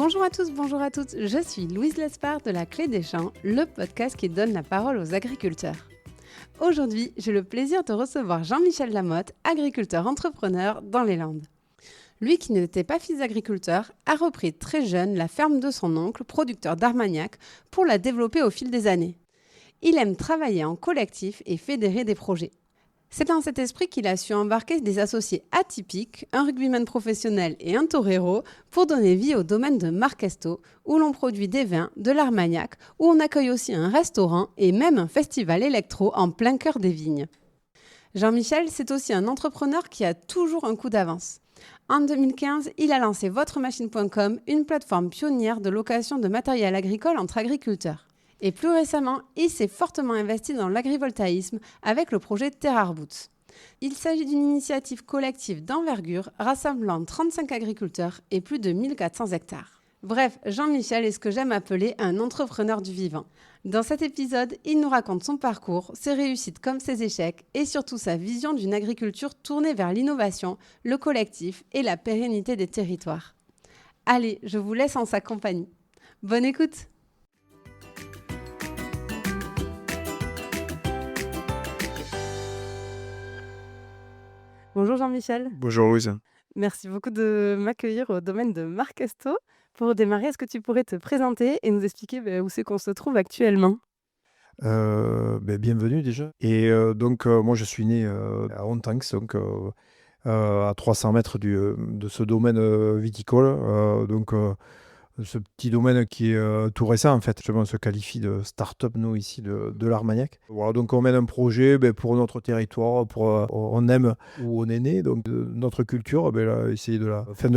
Bonjour à tous, bonjour à toutes, je suis Louise Lespard de La Clé des Champs, le podcast qui donne la parole aux agriculteurs. Aujourd'hui, j'ai le plaisir de recevoir Jean-Michel Lamotte, agriculteur entrepreneur dans les Landes. Lui qui n'était pas fils d'agriculteur, a repris très jeune la ferme de son oncle, producteur d'Armagnac, pour la développer au fil des années. Il aime travailler en collectif et fédérer des projets. C'est dans cet esprit qu'il a su embarquer des associés atypiques, un rugbyman professionnel et un torero, pour donner vie au domaine de Marquesto, où l'on produit des vins, de l'Armagnac, où on accueille aussi un restaurant et même un festival électro en plein cœur des vignes. Jean-Michel, c'est aussi un entrepreneur qui a toujours un coup d'avance. En 2015, il a lancé Votremachine.com, une plateforme pionnière de location de matériel agricole entre agriculteurs. Et plus récemment, il s'est fortement investi dans l'agrivoltaïsme avec le projet TerraRboots. Il s'agit d'une initiative collective d'envergure rassemblant 35 agriculteurs et plus de 1400 hectares. Bref, Jean-Michel est ce que j'aime appeler un entrepreneur du vivant. Dans cet épisode, il nous raconte son parcours, ses réussites comme ses échecs et surtout sa vision d'une agriculture tournée vers l'innovation, le collectif et la pérennité des territoires. Allez, je vous laisse en sa compagnie. Bonne écoute! Bonjour Jean-Michel, Bonjour Louise. merci beaucoup de m'accueillir au domaine de Marquesto. Pour démarrer, est-ce que tu pourrais te présenter et nous expliquer où c'est qu'on se trouve actuellement? Bienvenue déjà. Moi je suis né à Hontanx, à 300 mètres de ce domaine viticole. Ce petit domaine qui est tout récent, en fait. On se qualifie de start-up, nous, ici, de l'Armagnac. Voilà, donc on mène un projet pour notre territoire, on aime où on est né, donc notre culture, essayer de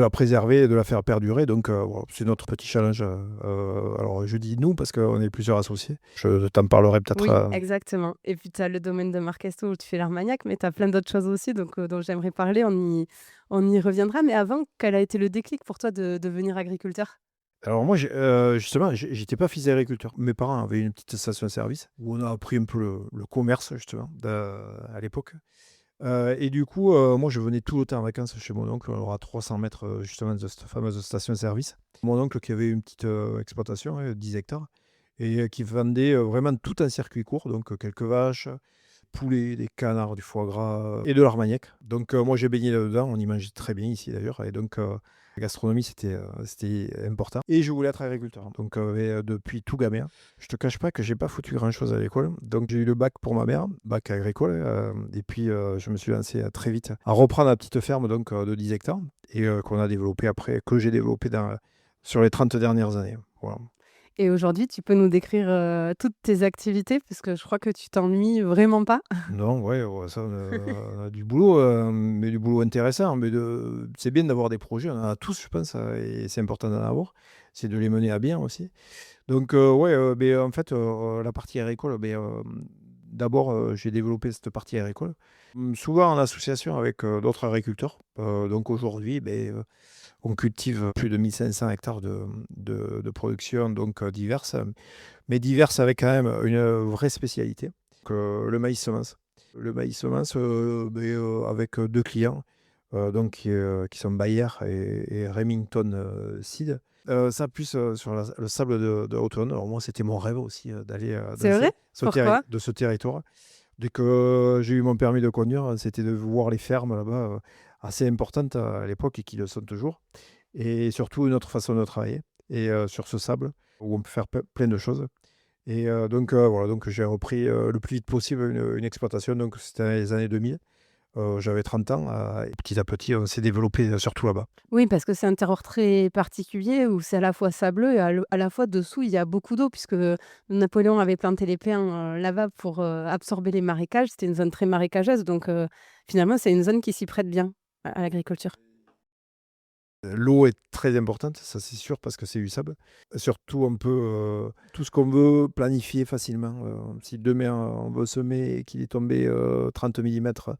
la préserver et de la faire perdurer. Voilà, c'est notre petit challenge. Alors, je dis nous parce qu'on est plusieurs associés. Je t'en parlerai peut-être. Oui, exactement. Et puis tu as le domaine de Marquesto où tu fais l'Armagnac, mais tu as plein d'autres choses aussi dont j'aimerais parler, on y reviendra. Mais avant, quel a été le déclic pour toi de devenir agriculteur? Alors moi, justement, j'étais pas fils d'agriculteur. Mes parents avaient une petite station-service où on a appris un peu le commerce, justement, à l'époque. Et du coup, moi, je venais tout le temps en vacances chez mon oncle, alors à 300 mètres, justement, de cette fameuse station-service. Mon oncle qui avait une petite exploitation, 10 hectares, et qui vendait vraiment tout un circuit court, donc quelques vaches, poulets, des canards, du foie gras et de l'armagnac. Donc moi, j'ai baigné là-dedans, on y mangeait très bien ici d'ailleurs, et donc la gastronomie, c'était important. Et je voulais être agriculteur, donc depuis tout gamin. Je te cache pas que j'ai pas foutu grand-chose à l'école, donc j'ai eu le bac pour ma mère, bac agricole, et puis je me suis lancé très vite à reprendre la petite ferme donc, de 10 hectares, et qu'on a développé après, que j'ai développé sur les 30 dernières années. Voilà. Et aujourd'hui, tu peux nous décrire toutes tes activités, parce que je crois que tu t'ennuies vraiment pas. Non, ouais, ça, on a du boulot, mais du boulot intéressant. C'est bien d'avoir des projets, on en a tous, je pense, et c'est important d'en avoir. C'est de les mener à bien aussi. Donc, en fait, la partie agricole, d'abord, j'ai développé cette partie agricole, souvent en association avec d'autres agriculteurs. Donc aujourd'hui, on cultive plus de 1500 hectares de production, donc diverses, mais diverses avec quand même une vraie spécialité. Donc, le maïs semence. Le maïs semence, avec deux clients, qui sont Bayer et Remington Seed. Ça plus sur le sable de Haute-Saône. Alors moi, c'était mon rêve aussi d'aller C'est vrai? Pourquoi? de ce territoire. Dès que j'ai eu mon permis de conduire, c'était de voir les fermes là-bas, assez importantes à l'époque et qui le sont toujours. Et surtout une autre façon de travailler. Et sur ce sable, où on peut faire plein de choses. Et voilà, donc j'ai repris le plus vite possible une exploitation. Donc c'était dans les années 2000. J'avais 30 ans, et petit à petit, on s'est développé surtout là-bas. Oui, parce que c'est un terroir très particulier où c'est à la fois sableux et à la fois dessous, il y a beaucoup d'eau puisque Napoléon avait planté les pins là-bas pour absorber les marécages. C'était une zone très marécageuse, donc finalement, c'est une zone qui s'y prête bien à l'agriculture. L'eau est très importante, ça c'est sûr, parce que c'est du sable. Surtout, on peut tout ce qu'on veut planifier facilement. Si demain on veut semer et qu'il est tombé 30 millimètres,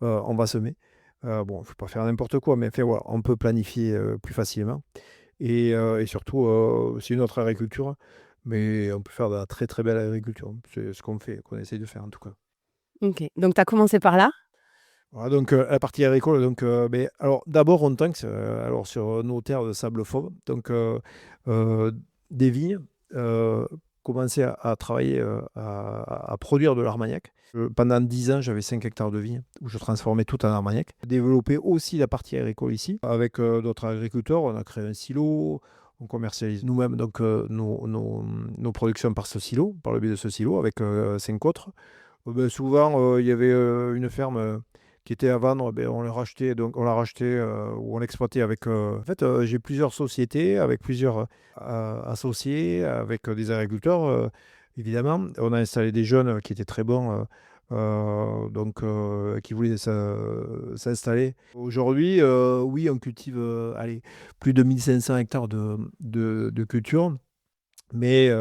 on va semer. Bon, il ne faut pas faire n'importe quoi, mais enfin, voilà, on peut planifier plus facilement. Et surtout, c'est une autre agriculture, mais on peut faire de la très très belle agriculture. C'est ce qu'on fait, qu'on essaye de faire en tout cas. OK, donc tu as commencé par là? Voilà, donc la partie agricole, donc, alors d'abord on tanks, alors sur nos terres de sable fauve, donc euh, des vignes, commencer à travailler, à produire de l'armagnac. Pendant 10 ans, j'avais 5 hectares de vignes où je transformais tout en armagnac. Développer aussi la partie agricole ici. Avec d'autres agriculteurs, on a créé un silo, on commercialise nous-mêmes donc nos productions par ce silo, par le biais de ce silo, avec 5 autres. Ben, souvent, il y avait une ferme qui était à vendre, ben, on l'a racheté, donc on l'a racheté ou on l'exploitait avec. En fait, j'ai plusieurs sociétés avec plusieurs associés, avec des agriculteurs, évidemment. On a installé des jeunes qui étaient très bons, donc qui voulaient s'installer. Aujourd'hui, oui, on cultive allez, plus de 1500 hectares de culture, mais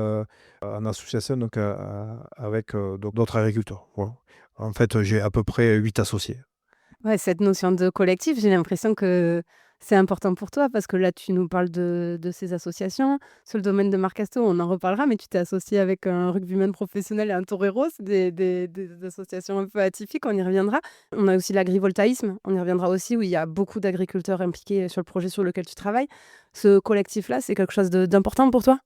en association donc, avec donc d'autres agriculteurs. Voilà. En fait, j'ai à peu près 8 associés. Ouais, cette notion de collectif, j'ai l'impression que c'est important pour toi parce que là, tu nous parles de ces associations. Sur le domaine de Marcasto, on en reparlera, mais tu t'es associé avec un rugbyman professionnel et un torero. C'est des associations un peu atypiques, on y reviendra. On a aussi l'agrivoltaïsme, on y reviendra aussi, où il y a beaucoup d'agriculteurs impliqués sur le projet sur lequel tu travailles. Ce collectif-là, c'est quelque chose d'important pour toi?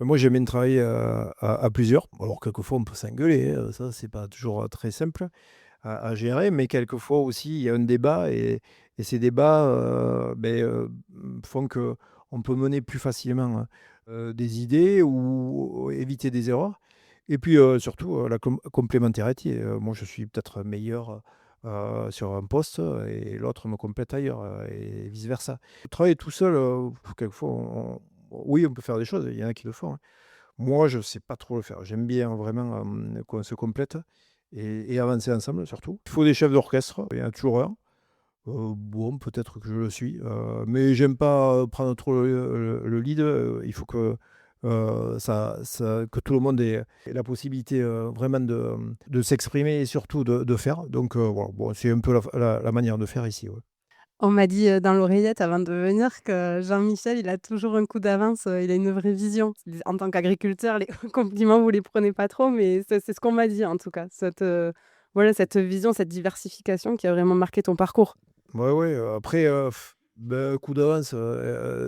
Moi, j'aime bien travailler à plusieurs. Alors, quelquefois, on peut s'engueuler, hein, ça, c'est pas toujours très simple à gérer, mais quelquefois aussi, il y a un débat et ces débats font que on peut mener plus facilement des idées ou éviter des erreurs. Et puis, surtout, la complémentarité. Moi, je suis peut-être meilleur sur un poste et l'autre me complète ailleurs et vice-versa. Travailler tout seul, quelquefois, oui, on peut faire des choses, il y en a qui le font, hein. Moi, je ne sais pas trop le faire. J'aime bien vraiment qu'on se complète et avancer ensemble surtout. Il faut des chefs d'orchestre, il y en a toujours un. Bon, peut-être que je le suis, mais j'aime pas prendre trop le lead. Il faut que, que tout le monde ait la possibilité vraiment de s'exprimer et surtout de faire. Donc voilà, bon, c'est un peu la manière de faire ici. Ouais. On m'a dit, dans l'oreillette avant de venir que Jean-Michel, il a toujours un coup d'avance, il a une vraie vision. En tant qu'agriculteur, les compliments, vous les prenez pas trop, mais c'est ce qu'on m'a dit en tout cas. Voilà, cette vision, cette diversification qui a vraiment marqué ton parcours. Ouais, ouais, après, ben, coup d'avance,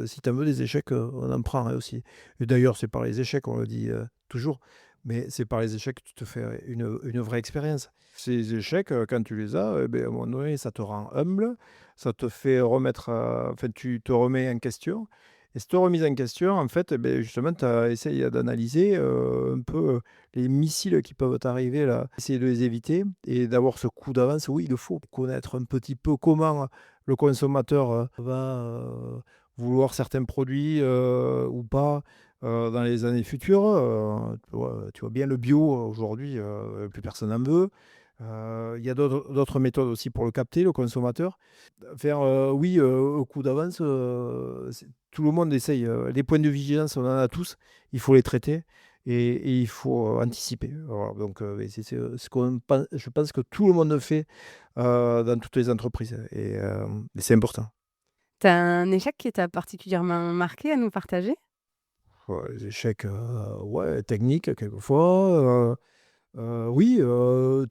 si tu en veux des échecs, on en prend, hein, aussi. Et d'ailleurs, c'est par les échecs, on le dit, toujours, mais c'est par les échecs que tu te fais une vraie expérience. Ces échecs, quand tu les as, beh, à un moment donné, ça te rend humble, ça te fait remettre, enfin, tu te remets en question et cette remise en question, en fait, beh, justement, tu essayes d'analyser, un peu, les missiles qui peuvent t'arriver là, essayer de les éviter et d'avoir ce coup d'avance. Oui, il faut connaître un petit peu comment le consommateur va vouloir certains produits ou pas dans les années futures. Tu vois bien le bio aujourd'hui, plus personne n'en veut. Il y a d'autres méthodes aussi pour le capter, le consommateur. Faire, oui, au coup d'avance, tout le monde essaye. Les points de vigilance, on en a tous. Il faut les traiter et il faut anticiper. Voilà, donc, et c'est ce qu'on je pense que tout le monde le fait dans toutes les entreprises et c'est important. Tu as un échec qui t'a particulièrement marqué à nous partager? Ouais, les échecs, ouais, techniques quelquefois, oui,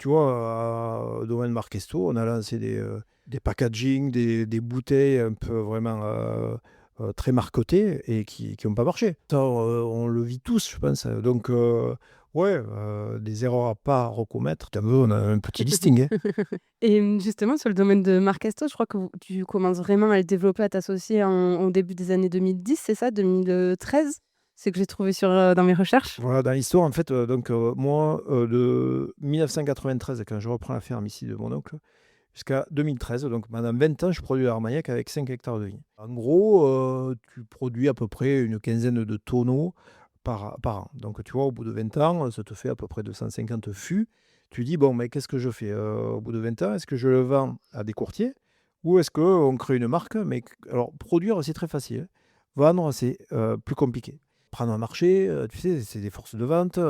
tu vois, au domaine Marquesto, on a lancé des packaging, des bouteilles un peu vraiment, très marquetées et qui ont pas marché. Ça, on le vit tous, je pense, donc ouais, des erreurs à pas recommettre. Tu veux, on a un petit listing, hein. Et justement, sur le domaine de Marcasto, je crois que tu commences vraiment à le développer, à t'associer au début des années 2010, c'est ça? 2013? C'est que j'ai trouvé dans mes recherches. Voilà, dans l'histoire, en fait, donc moi, de 1993, quand je reprends la ferme ici de mon oncle, jusqu'à 2013, donc pendant 20 ans, je produis de l'armagnac avec 5 hectares de vignes. En gros, tu produis à peu près une quinzaine de tonneaux par an. Donc tu vois, au bout de 20 ans, ça te fait à peu près 250 fûts. Tu dis, bon, mais qu'est-ce que je fais au bout de 20 ans? Est-ce que je le vends à des courtiers ou est-ce qu'on crée une marque? Mais alors, produire, c'est très facile, hein. Vendre, c'est plus compliqué. Prendre un marché, tu sais, c'est des forces de vente,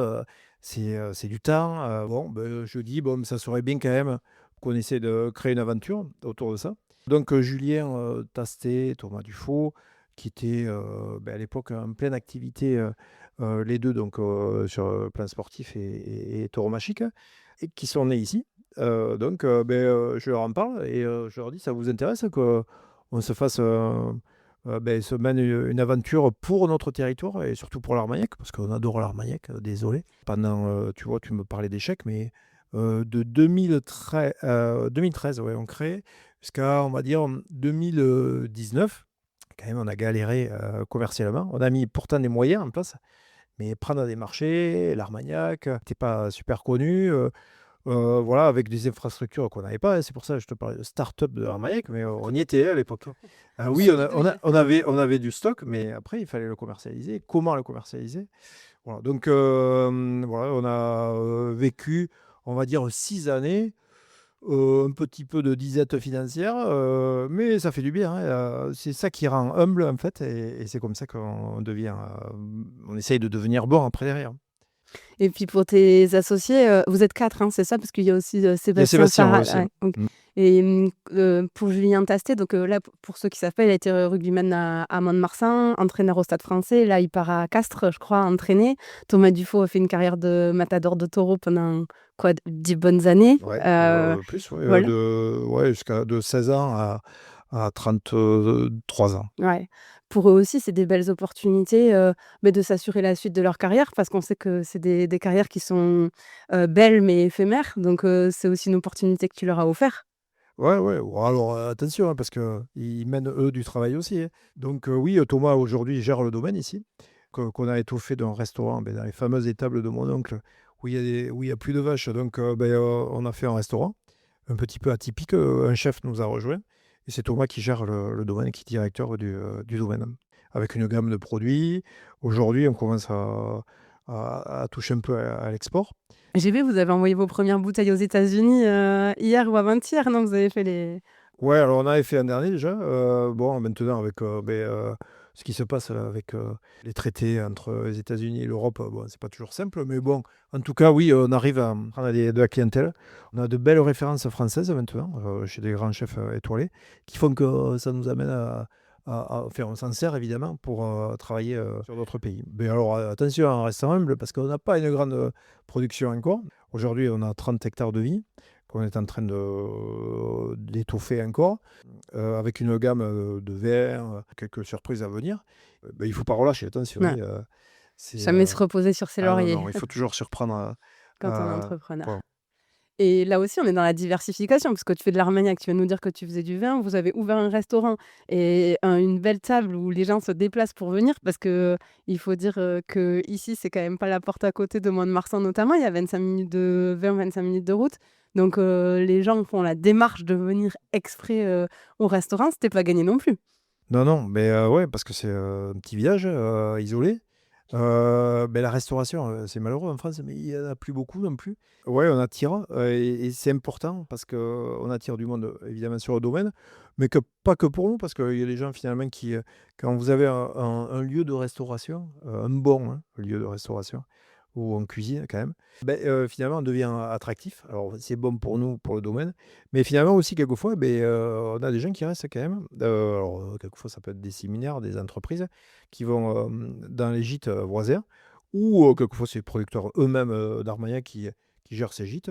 c'est du temps. Bon, ben, je dis, bon, ça serait bien quand même qu'on essaie de créer une aventure autour de ça. Donc Julien Tastet, Thomas Dufaux, qui étaient ben, à l'époque en pleine activité, les deux donc sur le plan sportif et tauromachique, et qui sont nés ici. Donc, je leur en parle et je leur dis: «Ça vous intéresse qu'on se fasse, se mène une aventure pour notre territoire et surtout pour l'Armagnac?» Parce qu'on adore l'Armagnac, désolé. Pendant, tu vois, tu me parlais d'échecs, mais de 2013, ouais, on crée jusqu'à, on va dire, 2019. Quand même, on a galéré commercialement. On a mis pourtant des moyens en place, mais prendre des marchés, l'Armagnac, n'était pas super connu. Voilà, avec des infrastructures qu'on n'avait pas. Et c'est pour ça que je te parlais de start-up de l'Armagnac, mais on y était à l'époque. Ah On oui, a bidouillé. on avait du stock, mais après, il fallait le commercialiser. Comment le commercialiser? Voilà, donc voilà, on a vécu, on va dire, 6 années, un petit peu de disette financière, mais ça fait du bien, hein. C'est ça qui rend humble, en fait, et c'est comme ça qu'on devient, on essaye de devenir bon après derrière. Et puis pour tes associés, vous êtes 4, hein, c'est ça? Parce qu'il y a aussi, Il y a Sébastien Sébastien Sarral, aussi. ouais, OK. Mm. Et pour Julien Tastet, donc là, pour ceux qui savent pas, il a été rugbyman à Mont-de-Marsan, entraîneur au Stade Français. Là, il part à Castres, je crois, entraîner. Thomas Dufaux a fait une carrière de matador de taureau pendant quoi? 10 bonnes années. Ouais, plus, ouais, Voilà, ouais, jusqu'à de 16 ans à 33 ans. ouais. Pour eux aussi, c'est des belles opportunités, de s'assurer la suite de leur carrière parce qu'on sait que c'est des carrières qui sont, belles mais éphémères. Donc c'est aussi une opportunité que tu leur as offert. Ouais, ouais. Bon, alors, attention, hein, parce qu'ils mènent, eux, du travail aussi, hein. Donc, oui, Thomas, aujourd'hui, gère le domaine ici, qu'on a étoffé d'un restaurant, dans les fameuses étables de mon oncle, où il y a plus de vaches. Donc, on a fait un restaurant, un petit peu atypique. Un chef nous a rejoint. Et c'est Thomas qui gère le domaine, qui est directeur du domaine, avec une gamme de produits. Aujourd'hui, on commence à toucher un peu à l'export. J'ai vu, vous avez envoyé vos premières bouteilles aux États-Unis, hier ou avant-hier, non? Vous avez fait les Ouais, alors on avait fait un dernier déjà. Bon, maintenant, avec ce qui se passe avec les traités entre les États-Unis et l'Europe, bon, c'est pas toujours simple, mais bon, en tout cas, oui, on arrive à prendre de la clientèle. On a de belles références françaises maintenant, chez des grands chefs étoilés, qui font que ça nous amène enfin, on s'en sert évidemment pour travailler sur d'autres pays. Mais alors, attention, on reste humble parce qu'on n'a pas une grande production encore. Aujourd'hui, on a 30 hectares de vignes qu'on est en train d'étoffer encore, avec une gamme de vins, quelques surprises à venir. Il ne faut pas relâcher, attention, ouais, hein, c'est, jamais se reposer sur ses ah non, lauriers non, il faut toujours surprendre. quand on est Voilà. entrepreneur. Et là aussi, on est dans la diversification parce que tu fais de l'Armagnac, tu viens de nous dire que tu faisais du vin, vous avez ouvert un restaurant et une belle table où les gens se déplacent pour venir parce qu'il faut dire, qu'ici, c'est quand même pas la porte à côté de Mont-de-Marsan notamment, il y a 25 minutes de 20-25 minutes de route. Donc les gens font la démarche de venir exprès, au restaurant, c'était pas gagné non plus. Non, non, mais ouais, parce que c'est un petit village isolé. La restauration, c'est malheureux en France, mais il n'y en a plus beaucoup non plus. Ouais, on attire, et c'est important parce qu'on attire du monde, évidemment, sur le domaine, mais pas que pour nous, parce qu'il y a des gens finalement qui, quand vous avez un lieu de restauration, un bon, hein, lieu de restauration, où on cuisine quand même, finalement, on devient attractif. Alors, c'est bon pour nous, pour le domaine, mais finalement aussi, quelquefois, on a des gens qui restent quand même. Alors, quelquefois, ça peut être des séminaires, des entreprises qui vont dans les gîtes voisins, ou quelquefois c'est les producteurs eux-mêmes d'Armagnac qui gèrent ces gîtes.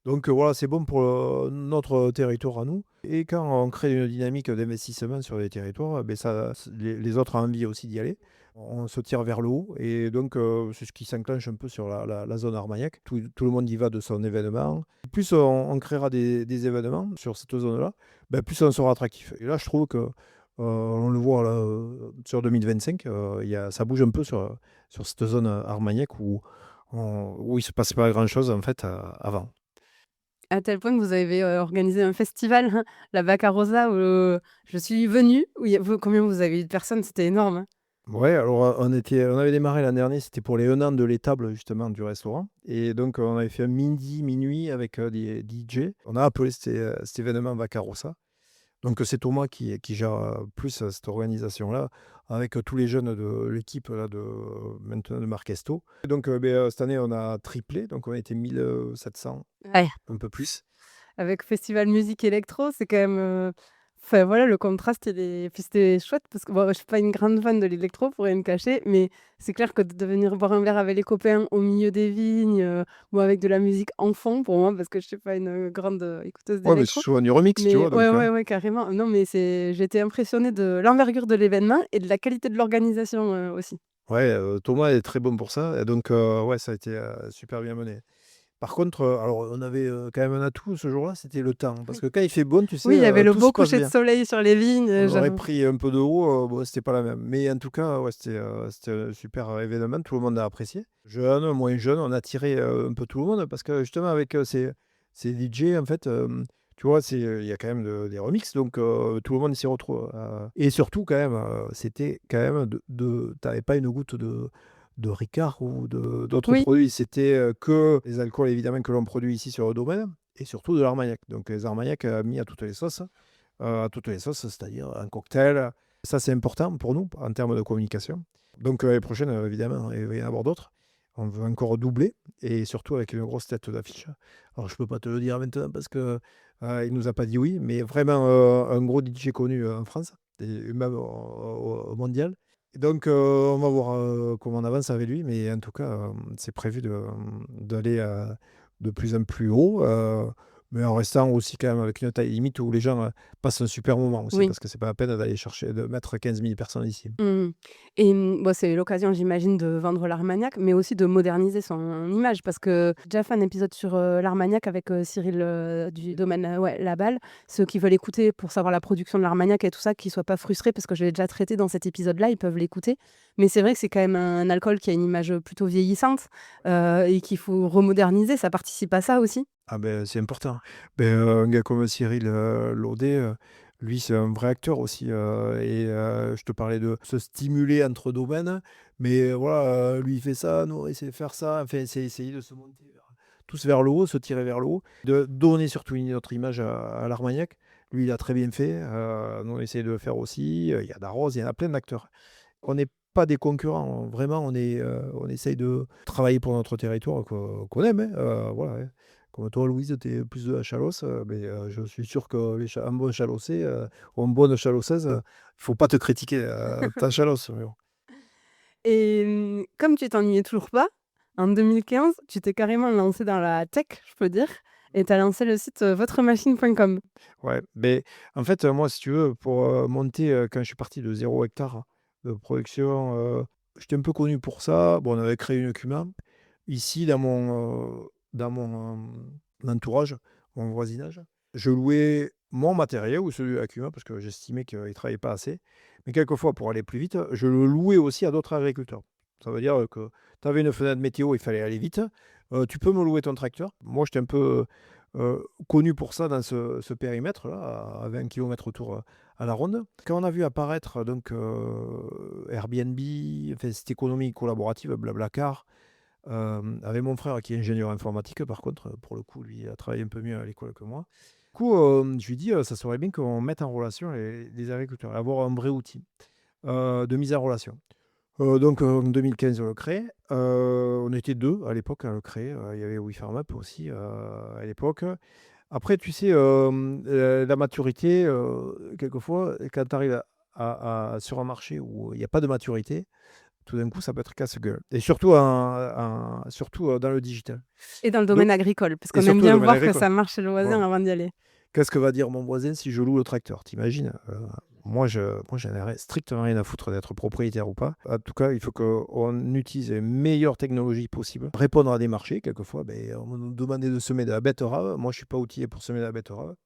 Donc voilà, c'est bon pour notre territoire à nous. Et quand on crée une dynamique d'investissement sur les territoires, les autres ont envie aussi d'y aller. On se tire vers le haut, et donc c'est ce qui s'enclenche un peu sur la zone Armagnac. Tout le monde y va de son événement. Plus on créera des événements sur cette zone-là, plus on sera attractif. Et là, je trouve que on le voit là, sur 2025, ça bouge un peu sur cette zone Armagnac où il ne se passait pas grand-chose en fait avant. À tel point que vous avez, organisé un festival, hein, la Vaccarosa, où je suis venue, où il y a combien vous avez eu de personnes? C'était énorme, hein? Ouais, alors on avait démarré l'an dernier, c'était pour les 1 an de l'étable justement du restaurant. Et donc on avait fait un midi, minuit avec des DJ. On a appelé cet événement Vaccarosa. Donc c'est Thomas qui gère plus cette organisation-là, avec tous les jeunes de l'équipe là, maintenant de Marquesto. Et donc cette année, on a triplé, donc on a été 1700, Ouais. un peu plus. Avec festival musique électro, c'est quand même, Enfin voilà, le contraste, puis c'était chouette parce que bon, je suis pas une grande fan de l'électro pour rien me cacher, mais c'est clair que de venir boire un verre avec les copains au milieu des vignes, ou avec de la musique en fond pour moi, parce que je suis pas une, grande, écouteuse Ouais, mais c'est d'électro. souvent du remix, tu Mais vois? ouais, Donc, ouais, ouais, carrément. Non, mais j'étais impressionnée de l'envergure de l'événement et de la qualité de l'organisation, aussi. ouais, Thomas est très bon pour ça et donc, ouais, ça a été, super bien mené. Par contre, alors on avait, quand même un atout ce jour-là, c'était le temps. Parce Oui. que quand il fait bon, tu sais, Oui, il y avait le tout se beau passe coucher de bien. soleil sur les vignes, On aurait j'avoue. pris un peu de haut, bon, c'était pas la même. Mais en tout cas, ouais, c'était un super événement, tout le monde a apprécié. Jeunes, moins jeunes, on a attiré, un peu tout le monde parce que justement avec, ces DJ en fait, tu vois, il y a quand même des remixes donc, tout le monde s'y retrouve, et surtout quand même, c'était quand même tu pas une goutte de Ricard ou d'autres Oui. produits. C'était, que les alcools évidemment que l'on produit ici sur le domaine et surtout de l'Armagnac. Donc les Armagnac, mis à toutes les sauces, c'est-à-dire un cocktail. Ça, c'est important pour nous en termes de communication. Donc l'année prochaine, évidemment, il va y en avoir d'autres. On veut encore doubler et surtout avec une grosse tête d'affiche. Alors, je ne peux pas te le dire maintenant parce qu'il ne nous a pas dit oui, mais vraiment un gros DJ connu en France et même au mondial. Et donc, on va voir comment on avance avec lui, mais en tout cas, c'est prévu d'aller de plus en plus haut. Mais en restant aussi quand même avec une taille limite où les gens passent un super moment aussi, Oui. parce que c'est pas la peine d'aller chercher, de mettre 15 000 personnes ici. Mmh. Et bah, c'est l'occasion, j'imagine, de vendre l'Armagnac, mais aussi de moderniser son image parce que j'ai déjà fait un épisode sur, l'Armagnac avec, Cyril, du domaine, ouais, Laballe. Ceux qui veulent écouter pour savoir la production de l'Armagnac et tout ça, qu'ils soient pas frustrés parce que je l'ai déjà traité dans cet épisode-là, ils peuvent l'écouter. Mais c'est vrai que c'est quand même un alcool qui a une image, plutôt vieillissante, et qu'il faut remoderniser. Ça participe à ça aussi? Ah ben c'est important. Ben, un gars comme Cyril Laudet, lui, c'est un vrai acteur aussi. Et je te parlais de se stimuler entre domaines, mais voilà, lui, il fait ça, nous, on essaie de faire ça. Enfin, c'est essayer de se monter tous vers le haut, se tirer vers le haut, de donner surtout une autre image à l'Armagnac. Lui, il a très bien fait. Nous, on essaie de le faire aussi. Il y a Darroze, il y en a plein d'acteurs. On n'est pas des concurrents, vraiment, on essaye de travailler pour notre territoire qu'on aime, hein, voilà, hein. Comme toi, Louise, tu es plus de la Chalosse, mais je suis sûr que un bon Chalossais ou une bonne Chalossaise, il ne faut pas te critiquer ta Chalosse. Mais bon. Et comme tu t'ennuyais toujours pas, en 2015, tu t'es carrément lancé dans la tech, je peux dire, et tu as lancé le site, votremachine.com. Ouais, mais en fait, moi, si tu veux, pour monter, quand je suis parti de 0 hectare de production, j'étais un peu connu pour ça. Bon, on avait créé une CUMA. Ici, dans mon entourage, mon voisinage, je louais mon matériel ou celui de la CUMA parce que j'estimais qu'il ne travaillait pas assez. Mais quelquefois, pour aller plus vite, je le louais aussi à d'autres agriculteurs. Ça veut dire que tu avais une fenêtre météo, il fallait aller vite. Tu peux me louer ton tracteur. Moi, j'étais un peu connu pour ça dans ce périmètre-là, à 20 km autour à la ronde. Quand on a vu apparaître donc, Airbnb, enfin, cette économie collaborative, Blablacar, avec mon frère qui est ingénieur informatique, par contre, pour le coup, lui a travaillé un peu mieux à l'école que moi. Du coup, je lui dis, ça serait bien qu'on mette en relation les agriculteurs, avoir un vrai outil de mise en relation. Donc en 2015, on le crée. On était deux à l'époque à le créer. Il y avait WeFarmUp aussi à l'époque. Après, tu sais, la maturité, quelquefois, quand tu arrives sur un marché où il n'y a pas de maturité, tout d'un coup, ça peut être casse-gueule. Et surtout, surtout dans le digital. Et dans le Donc, domaine agricole, parce et qu'on aime surtout le bien domaine voir que agricole. ça marche chez le voisin Voilà. avant d'y aller. Qu'est-ce que va dire mon voisin si je loue le tracteur? T'imagines? Moi, j'en ai strictement rien à foutre d'être propriétaire ou pas. En tout cas, il faut qu'on utilise les meilleures technologies possibles. Répondre à des marchés, quelquefois, ben, on nous demandait de semer de la betterave. Moi, je ne suis pas outillé pour semer de la betterave.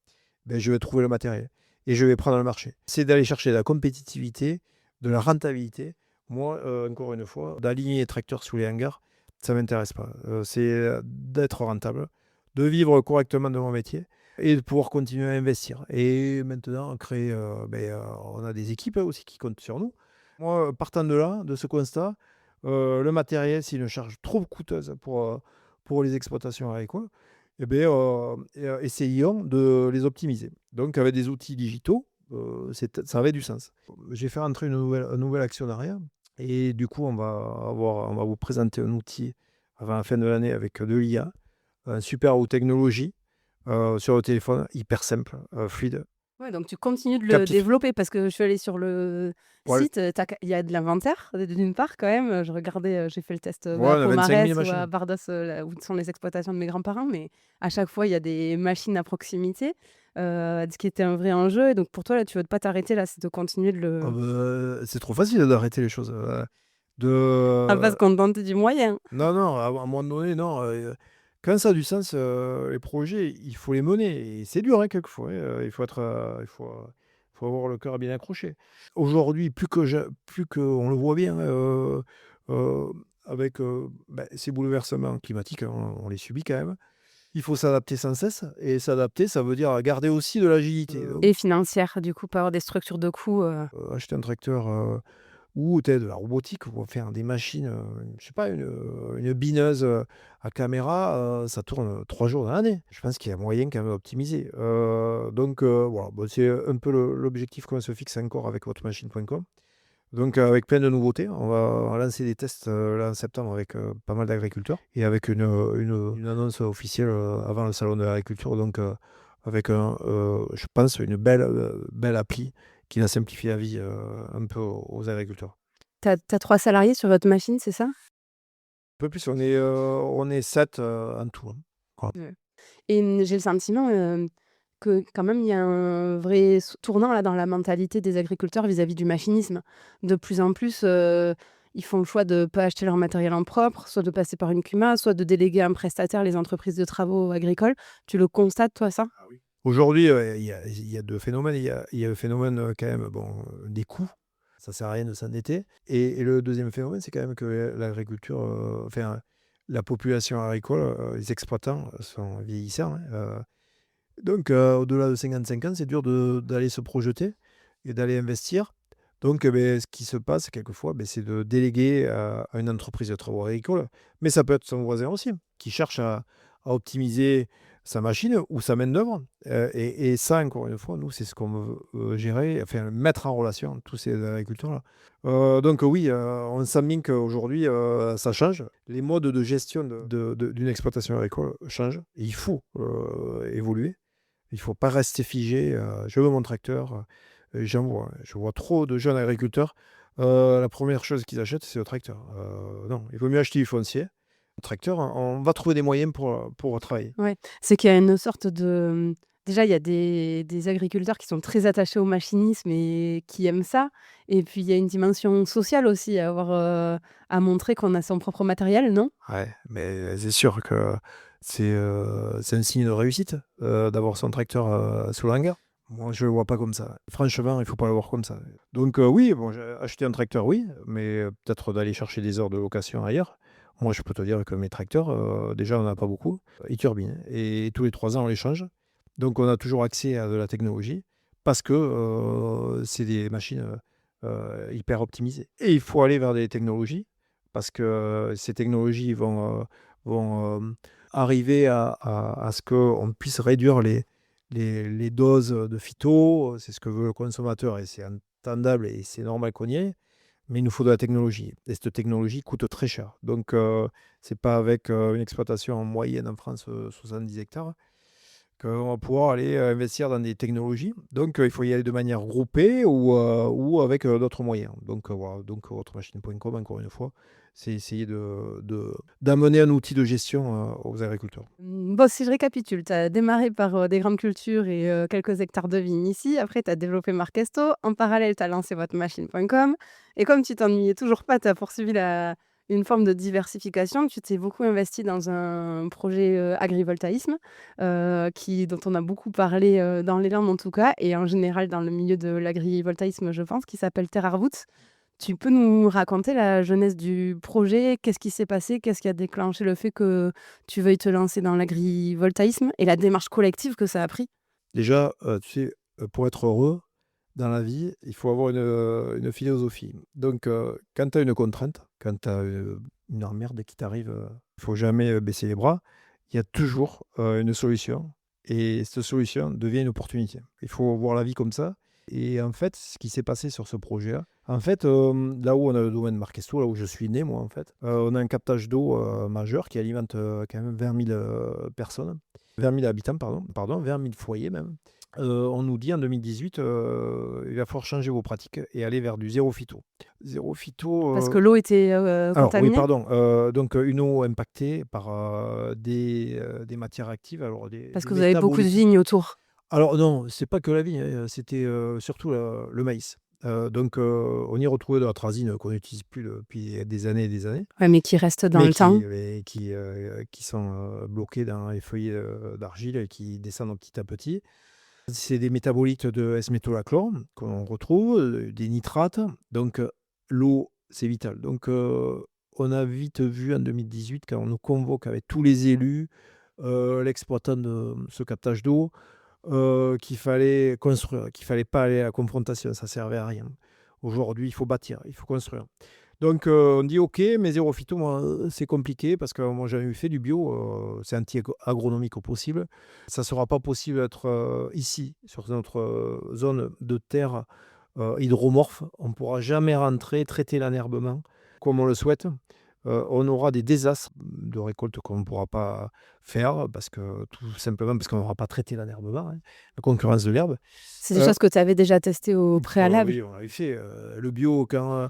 Ben, je vais trouver le matériel et je vais prendre le marché. C'est d'aller chercher de la compétitivité, de la rentabilité. Moi, encore une fois, d'aligner les tracteurs sous les hangars, ça ne m'intéresse pas. C'est d'être rentable, de vivre correctement de mon métier et de pouvoir continuer à investir. Et maintenant, créer, on a des équipes aussi qui comptent sur nous. Moi, partant de là, de ce constat, le matériel, c'est une charge trop coûteuse pour les exploitations agricoles. Eh bien, essayons de les optimiser. Donc, avec des outils digitaux, ça avait du sens. J'ai fait entrer un nouvel actionnariat et du coup, on va vous présenter un outil avant la fin de l'année avec de l'IA, un super haute technologie sur le téléphone, hyper simple, fluide. Ouais, donc tu continues de le captif. développer parce que je suis allée sur le Ouais, site, il y a de l'inventaire, d'une part quand même, je regardais, j'ai fait le test, ouais, à on a 25 000 Pomarès ou à machines. Bardos, là où sont les exploitations de mes grands-parents, mais à chaque fois, il y a des machines à proximité, ce qui était un vrai enjeu et donc pour toi, là, tu veux pas t'arrêter là, c'est de continuer de Ah le bah, c'est trop facile d'arrêter les choses. à pas se De contenter du moyen. Non, non, à un moment donné, non, quand ça a du sens, les projets, il faut les mener et c'est dur, hein, quelquefois, hein, il faut être, faut avoir le cœur bien accroché. Aujourd'hui, plus qu'on le voit bien, heu, avec, ces bouleversements climatiques, hein, on les subit quand même. Il faut s'adapter sans cesse et s'adapter, ça veut dire garder aussi de l'agilité. Et financière, du coup, pas avoir des structures de coûts, Acheter un tracteur, ou tu de la robotique pour faire des machines, je sais pas, une bineuse, à caméra, ça tourne, 3 jours dans l'année. Je pense qu'il y a moyen quand même d'optimiser. Voilà, bah, c'est un peu l'objectif qu'on se fixe encore avec Automachine.com. Donc, avec plein de nouveautés, on va lancer des tests, là en septembre avec, pas mal d'agriculteurs et avec une annonce officielle, avant le salon de l'agriculture. Donc, avec je pense une belle appli qui va simplifier la vie, un peu aux agriculteurs. tu as 3 salariés sur votre machine, c'est ça? Un peu plus, on est 7, en tout, hein. Voilà. Ouais. Et j'ai le sentiment, que quand même il y a un vrai tournant là dans la mentalité des agriculteurs vis-à-vis du machinisme. De plus en plus, ils font le choix de pas acheter leur matériel en propre, soit de passer par une CUMA, soit de déléguer à un prestataire les entreprises de travaux agricoles. Tu le constates toi ça? Ah oui. Aujourd'hui, il y a 2 phénomènes. Il y a le phénomène, quand même, bon, des coûts. Ça sert à rien de s'endetter et le deuxième phénomène, c'est quand même que l'agriculture, enfin, la population agricole, les exploitants sont vieillissants, hein, donc au-delà de 55 ans, c'est dur d'aller se projeter et d'aller investir. Donc ce qui se passe quelquefois, c'est de déléguer à une entreprise de travaux agricoles, mais ça peut être son voisin aussi, qui cherche à optimiser sa machine ou sa main-d'œuvre. Et ça, encore une fois, nous, c'est ce qu'on veut gérer, enfin mettre en relation tous ces agriculteurs-là. Donc oui, on sent bien qu'aujourd'hui, ça change. Les modes de gestion d'une exploitation agricole changent. Et il faut évoluer. Il ne faut pas rester figé. Je veux mon tracteur. Je vois trop de jeunes agriculteurs. La première chose qu'ils achètent, c'est le tracteur. Non, il vaut mieux acheter du foncier. Le tracteur, on va trouver des moyens pour travailler. Ouais, c'est qu'il y a une sorte de, déjà il y a des agriculteurs qui sont très attachés au machinisme et qui aiment ça et puis il y a une dimension sociale aussi à avoir, à montrer qu'on a son propre matériel, non? Ouais, mais c'est sûr que c'est un signe de réussite d'avoir son tracteur sous l'hangar. Moi, je ne le vois pas comme ça. Franchement, il ne faut pas le voir comme ça. Donc oui, bon, j'ai acheté un tracteur, oui, mais peut-être d'aller chercher des heures de location ailleurs. Moi, je peux te dire que mes tracteurs, déjà, on n'en a pas beaucoup. Ils turbinent et tous les 3 ans, on les change. Donc, on a toujours accès à de la technologie parce que c'est des machines hyper optimisées. Et il faut aller vers des technologies parce que ces technologies vont arriver à ce qu'on puisse réduire les doses de phyto. C'est ce que veut le consommateur et c'est entendable et c'est normal qu'on y aille. Mais il nous faut de la technologie. Et cette technologie coûte très cher. Donc, c'est pas avec une exploitation en moyenne en France, 70 hectares, qu'on va pouvoir aller investir dans des technologies. Donc, il faut y aller de manière groupée ou avec d'autres moyens. Donc, voilà. Donc, autremachine.com, encore une fois, c'est essayer d'amener un outil de gestion aux agriculteurs. Bon, si je récapitule, tu as démarré par, des grandes cultures et quelques hectares de vignes ici. Après, tu as développé Markesto. En parallèle, tu as lancé Machine.com et comme tu t'ennuyais toujours pas, tu as poursuivi une forme de diversification. Tu t'es beaucoup investi dans un projet, agrivoltaïsme, dont on a beaucoup parlé, dans les Landes en tout cas et en général dans le milieu de l'agrivoltaïsme, je pense, qui s'appelle Terre Roots. Tu peux nous raconter la genèse du projet? Qu'est-ce qui s'est passé? Qu'est-ce qui a déclenché le fait que tu veuilles te lancer dans l'agrivoltaïsme et la démarche collective que ça a pris? Déjà, tu sais, pour être heureux dans la vie, il faut avoir une philosophie. Donc, quand tu as une contrainte, quand tu as une emmerde qui t'arrive, il faut jamais baisser les bras. Il y a toujours une solution et cette solution devient une opportunité. Il faut voir la vie comme ça. Et en fait, ce qui s'est passé sur ce projet-là, en fait, là où on a le domaine Marquesto, là où je suis né, moi, en fait, on a un captage d'eau majeur qui alimente quand même 20 000 personnes, 20 000 habitants, pardon, 20 000 foyers même. on nous dit en 2018, il va falloir changer vos pratiques et aller vers du zéro phyto. Zéro Parce phyto, que l'eau était alors oui, contaminée? pardon, donc une eau impactée par des matières actives, alors Parce des que vous avez beaucoup de métabolites. vignes autour. Alors non, c'est pas que la vigne, hein, c'était surtout le maïs. Donc on y retrouvait de l'atrazine qu'on n'utilise plus depuis des années et des années, Ouais, mais qui reste dans mais le temps. qui sont bloqués dans les feuilles d'argile et qui descendent petit à petit. C'est des métabolites de S-métolachlore qu'on retrouve, des nitrates. Donc l'eau, c'est vital. Donc on a vite vu en 2018, quand on nous convoque avec tous les élus, l'exploitant de ce captage d'eau, qu'il fallait construire, qu'il fallait pas aller à la confrontation, ça servait à rien. Aujourd'hui, il faut bâtir, il faut construire. Donc on dit OK, mais zéro phyto, moi, c'est compliqué parce que moi j'avais fait du bio, c'est anti-agronomique au possible. Ça ne sera pas possible d'être ici, sur notre zone de terre hydromorphe. On ne pourra jamais rentrer, traiter l'enherbement comme on le souhaite. On aura des désastres de récolte qu'on ne pourra pas faire, parce que, tout simplement parce qu'on n'aura pas traité l'enherbement, hein, la concurrence de l'herbe. C'est des Euh, choses que tu avais déjà testées au alors préalable. oui, on l'avait fait. Le bio, quand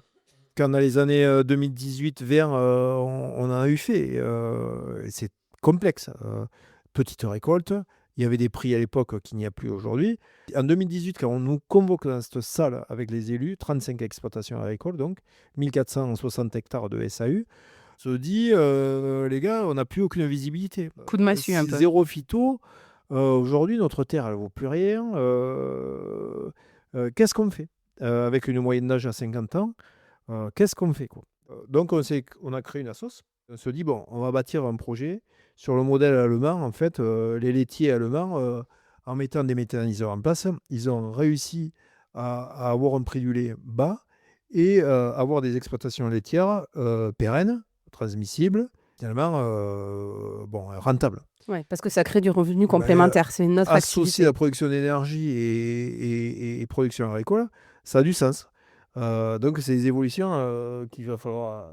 dans les années 2018 vers, on en a eu fait. Et c'est complexe. Petite récolte. Il y avait des prix à l'époque qu'il n'y a plus aujourd'hui. En 2018, quand on nous convoque dans cette salle avec les élus, 35 exploitations agricoles, donc 1460 hectares de SAU, on se dit, les gars, on n'a plus aucune visibilité. Coup de massue un Si peu. zéro phyto, aujourd'hui, notre terre, elle ne vaut plus rien. Qu'est-ce qu'on fait avec une moyenne d'âge à 50 ans? Qu'est-ce qu'on fait, quoi? Donc on a créé une assoce. On se dit, bon, on va bâtir un projet sur le modèle allemand. En fait, les laitiers allemands, en mettant des méthaniseurs en place, ils ont réussi à avoir un prix du lait bas et avoir des exploitations laitières pérennes, transmissibles, finalement bon, rentables. Ouais, parce que ça crée du revenu Ben, complémentaire. C'est une autre associer activité. la production d'énergie et production agricole, ça a du sens. Donc, c'est des évolutions qu'il va falloir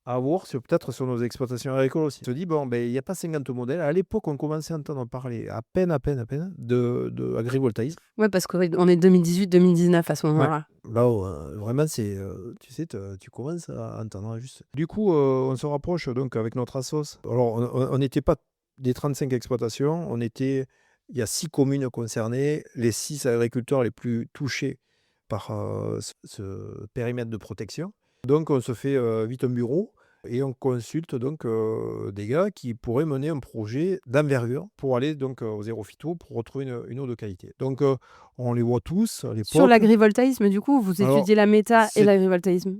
avoir peut-être sur nos exploitations agricoles aussi. On se dit, bon, ben, il n'y a pas 50 modèles. À l'époque, on commençait à entendre parler à peine de agrivoltaïsme. Ouais, parce qu'on est 2018-2019 à ce Ouais. moment-là. Là, vraiment, c'est, tu sais, tu commences à entendre juste. Du coup, on se rapproche donc avec notre assos. Alors, on n'était pas des 35 exploitations, il y a 6 communes concernées, les 6 agriculteurs les plus touchés par ce périmètre de protection. Donc, on se fait vite un bureau et on consulte donc des gars qui pourraient mener un projet d'envergure pour aller donc au zéro phyto pour retrouver une eau de qualité. Donc, on les voit tous à Sur l'époque. l'agrivoltaïsme, du coup, vous Alors, étudiez la méta et c'est l'agrivoltaïsme.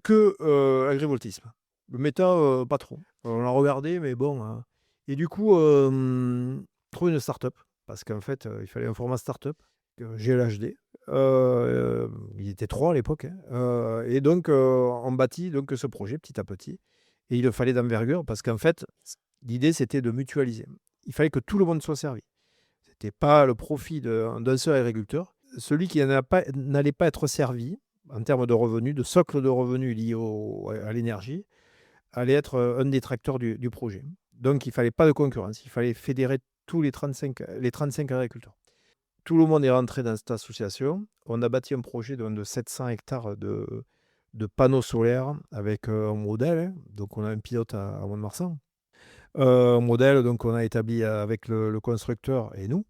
que agrivoltisme. Le méta, pas trop. On l'a regardé, mais bon. Et du coup, trouver une start-up, parce qu'en fait, il fallait un format start-up, GLHD. Il était 3 à l'époque, hein. Et donc, on bâtit donc ce projet petit à petit. Et il fallait d'envergure, parce qu'en fait, l'idée, c'était de mutualiser. Il fallait que tout le monde soit servi. C'était pas le profit d'un seul agriculteur. Celui qui n'allait pas être servi en termes de revenus, de socle de revenus lié à l'énergie, allait être un des tracteurs du projet. Donc il ne fallait pas de concurrence, il fallait fédérer tous les 35 agriculteurs. Tout le monde est rentré dans cette association. On a bâti un projet de 700 hectares de panneaux solaires avec un modèle. Hein. Donc on a un pilote à Mont-de-Marsan. Un modèle donc, qu'on a établi avec le constructeur et nous.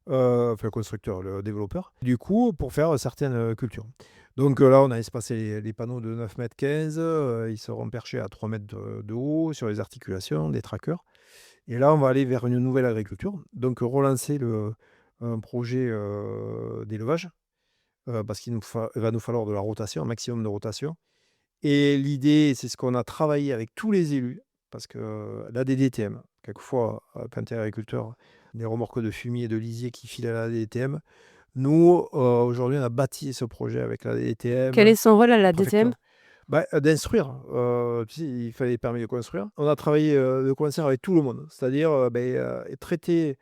Enfin le constructeur, le développeur, du coup, pour faire certaines cultures. Donc là, on a espacé les panneaux de 9,15 m, ils seront perchés à 3 mètres de haut sur les articulations, des trackers. Et là, on va aller vers une nouvelle agriculture, donc relancer un projet d'élevage, parce il va nous falloir de la rotation, un maximum de rotation. Et l'idée, c'est ce qu'on a travaillé avec tous les élus, parce que la DDTM, quelquefois, quand tu es agriculteur, des remorques de fumier et de lisier qui filent à la DDTM. Nous, aujourd'hui, on a bâti ce projet avec la Quel DDTM, est son rôle à la la DTM? préfecture. D'instruire. Tu sais, il fallait les permis de construire. On a travaillé de concert avec tout le monde, c'est-à-dire traiter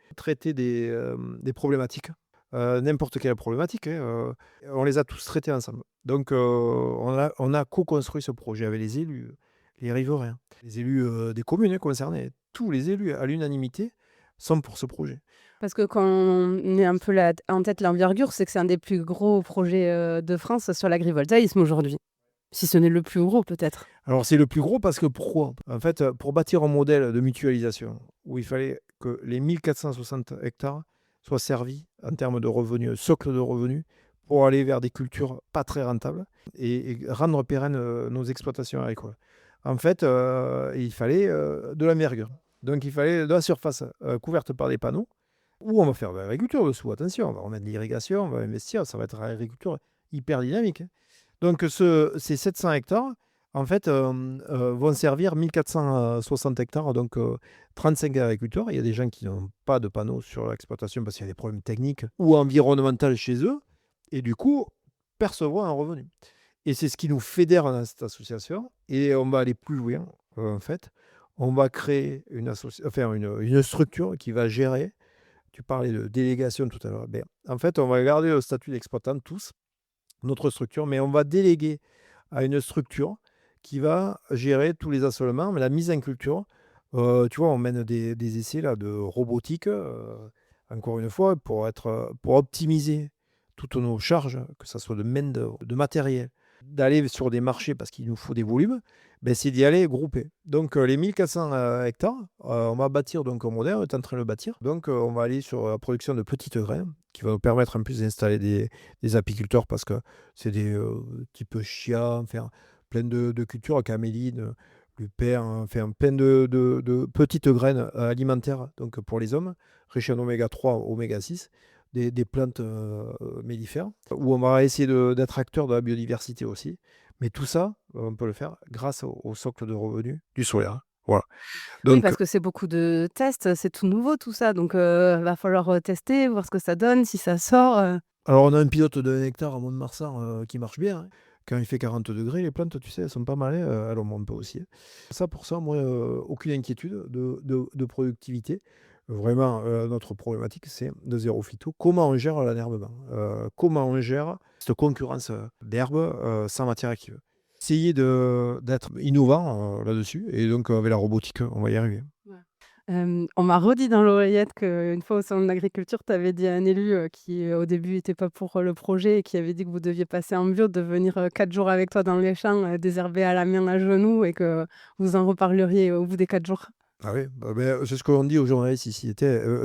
des problématiques, n'importe quelle problématique. Hein, on les a tous traitées ensemble. Donc, on a co-construit ce projet avec les élus, les riverains, les élus des communes concernées, tous les élus à l'unanimité. sont pour ce projet. Parce que quand on est un peu en tête l'envergure, c'est que c'est un des plus gros projets de France sur l'agrivoltaïsme aujourd'hui. Si ce n'est le plus gros, peut-être. Alors c'est le plus gros parce que pourquoi? En fait, pour bâtir un modèle de mutualisation où il fallait que les 1460 hectares soient servis en termes de revenus, socle de revenus, pour aller vers des cultures pas très rentables et rendre pérennes nos exploitations agricoles. En fait, il fallait de l'envergure. Donc il fallait de la surface couverte par des panneaux où on va faire de l'agriculture dessous. Attention, on va remettre de l'irrigation, on va investir, ça va être une agriculture hyper dynamique. Donc ces 700 hectares, en fait, vont servir 1460 hectares, donc 35 agriculteurs. Il y a des gens qui n'ont pas de panneaux sur l'exploitation parce qu'il y a des problèmes techniques ou environnementaux chez eux, et du coup, percevoir un revenu. Et c'est ce qui nous fédère dans cette association, et on va aller plus loin, en fait. On va créer une structure qui va gérer. Tu parlais de délégation tout à l'heure. Ben, en fait, on va garder le statut d'exploitant tous, notre structure, mais on va déléguer à une structure qui va gérer tous les assolements, mais la mise en culture. Tu vois, on mène des essais là, de robotique, encore une fois, pour optimiser toutes nos charges, que ce soit de main-d'œuvre, de matériel, d'aller sur des marchés parce qu'il nous faut des volumes, ben, c'est d'y aller groupé. Donc les 1400 hectares, on va bâtir donc un modèle, on est en train de le bâtir. Donc on va aller sur la production de petites graines qui va nous permettre en plus d'installer des apiculteurs parce que c'est des type chia, enfin, plein de cultures, caméline, lupin, enfin, plein de petites graines alimentaires donc pour les hommes, riches en oméga 3, oméga 6, des plantes mellifères, où on va essayer d'être acteur de la biodiversité aussi. Mais tout ça, on peut le faire grâce au socle de revenus du solaire. Voilà. Oui, Donc, parce que c'est beaucoup de tests, c'est tout nouveau tout ça, donc va falloir tester, voir ce que ça donne, si ça sort. alors on a un pilote de 1 hectare à Mont-de-Marsan qui marche bien, hein. Quand il fait 40 degrés, les plantes, tu sais, elles sont pas mal, hein, elles montent un peu aussi, hein. Ça, pour ça, moi, aucune inquiétude de productivité. Vraiment, notre problématique, c'est de zéro phyto. Comment on gère l'enherbement? Comment on gère cette concurrence d'herbes sans matière active? Essayer d'être innovant là-dessus. Et donc, avec la robotique, on va y arriver. On m'a redit dans l'oreillette qu'une fois au salon de l'agriculture, tu avais dit à un élu qui, au début, n'était pas pour le projet et qui avait dit que vous deviez passer en bio, de venir 4 jours avec toi dans les champs, désherber à la main, à genoux, et que vous en reparleriez au bout des 4 jours. Ah oui, bah, ben, c'est ce qu'on dit aux journalistes ici.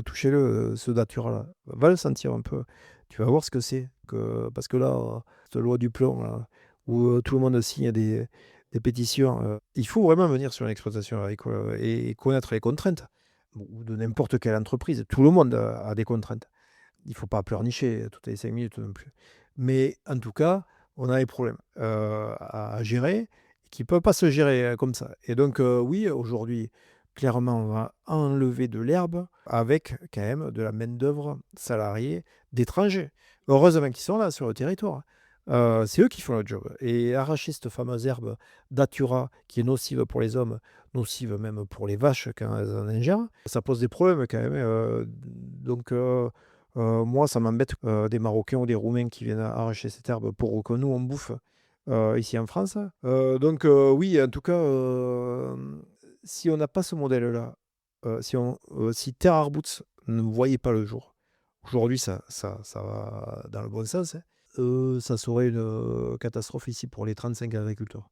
Touchez-le, ce datura-là. Va le sentir un peu. Tu vas voir ce que c'est. Parce que là, cette loi du plomb, là, où tout le monde signe des pétitions, il faut vraiment venir sur l'exploitation agricole et connaître les contraintes. Ou de n'importe quelle entreprise. Tout le monde a des contraintes. Il ne faut pas pleurnicher toutes les 5 minutes non plus. Mais en tout cas, on a des problèmes à gérer qui ne peuvent pas se gérer comme ça. Et donc, oui, aujourd'hui, clairement, on va enlever de l'herbe avec quand même de la main-d'œuvre salariée d'étrangers. Heureusement qu'ils sont là sur le territoire. C'est eux qui font le job. Et arracher cette fameuse herbe datura qui est nocive pour les hommes, nocive même pour les vaches quand elles en ingèrent, ça pose des problèmes quand même. Donc, moi, ça m'embête des Marocains ou des Roumains qui viennent arracher cette herbe pour que nous, on bouffe ici en France. Donc, oui, en tout cas, si on n'a pas ce modèle-là, si Terre Arbuts ne voyait pas le jour, aujourd'hui, ça va dans le bon sens, hein, ça serait une catastrophe ici pour les 35 agriculteurs.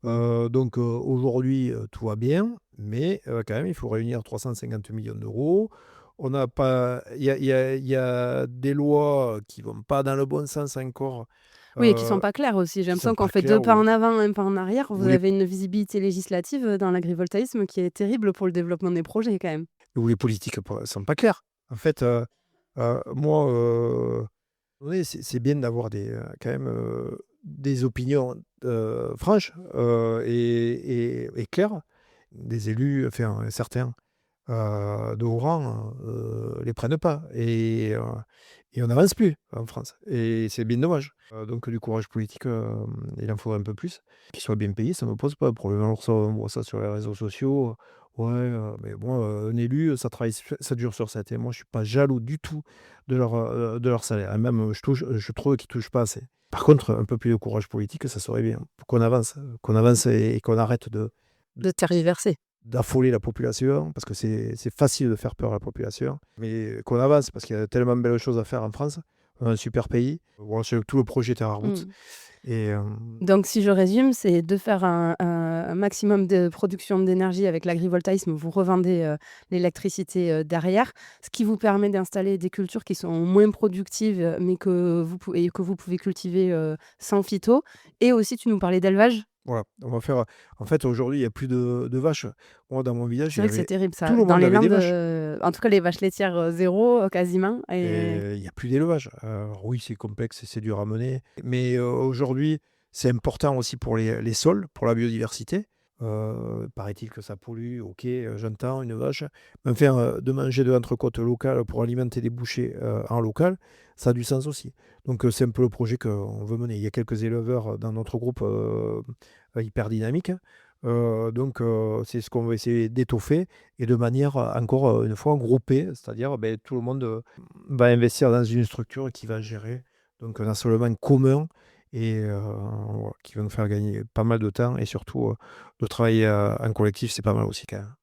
Donc, aujourd'hui, tout va bien, mais quand même, il faut réunir 350 millions d'euros. On n'a pas, il y a des lois qui vont pas dans le bon sens encore. Oui, et qui sont euh, pas clairs aussi. J'ai qui sont l'impression qu'on pas fait 2 claires. pas en avant, un pas en arrière. Vous Où les avez une visibilité législative dans l'agrivoltaïsme qui est terrible pour le développement des projets quand même. où les politiques sont pas claires. En fait, moi, oui, c'est bien d'avoir quand même des opinions franches et claires. Des élus, enfin certains de haut rang les prennent pas et on n'avance plus en France. Et c'est bien dommage. Donc du courage politique, il en faudrait un peu plus. Qu'il soit bien payé, ça ne me pose pas de problème. Alors ça, on voit ça sur les réseaux sociaux. Ouais, mais bon, un élu, ça travaille 7 jours sur 7. Et moi, je suis pas jaloux du tout de leur salaire. Et même, je trouve qu'ils touchent pas assez. Par contre, un peu plus de courage politique, ça serait bien. Pour qu'on avance et qu'on arrête De tergiverser. d'affoler la population, parce que c'est facile de faire peur à la population, mais qu'on avance, parce qu'il y a tellement de belles choses à faire en France. On a un super pays. Bon, tout le projet Terre Route. Mm. Et Donc, si je résume, c'est de faire un maximum de production d'énergie avec l'agrivoltaïsme. Vous revendez l'électricité derrière, ce qui vous permet d'installer des cultures qui sont moins productives, mais que vous pouvez cultiver sans phyto. Et aussi, tu nous parlais d'élevage. voilà, on va faire. En fait, aujourd'hui, il n'y a plus de vaches. Moi, dans mon village, C'est vrai que c'est terrible, tout ça. le Dans monde les avait des Landes, vaches. en tout cas, les vaches laitières, zéro, quasiment. Et Et il n'y a plus d'élevage. Alors oui, c'est complexe et c'est dur à mener. Mais aujourd'hui, c'est important aussi pour les sols, pour la biodiversité. Paraît-il que ça pollue, ok, j'entends une vache. Mais enfin, de manger de l'entrecôte locale pour alimenter des bouchers en local, ça a du sens aussi. Donc c'est un peu le projet qu'on veut mener. Il y a quelques éleveurs dans notre groupe hyper dynamiques. Donc c'est ce qu'on va essayer d'étoffer et de manière encore une fois groupée, c'est-à-dire tout le monde va investir dans une structure qui va gérer donc un assolement commun et voilà, qui va nous faire gagner pas mal de temps et surtout de travailler en collectif, c'est pas mal aussi quand même.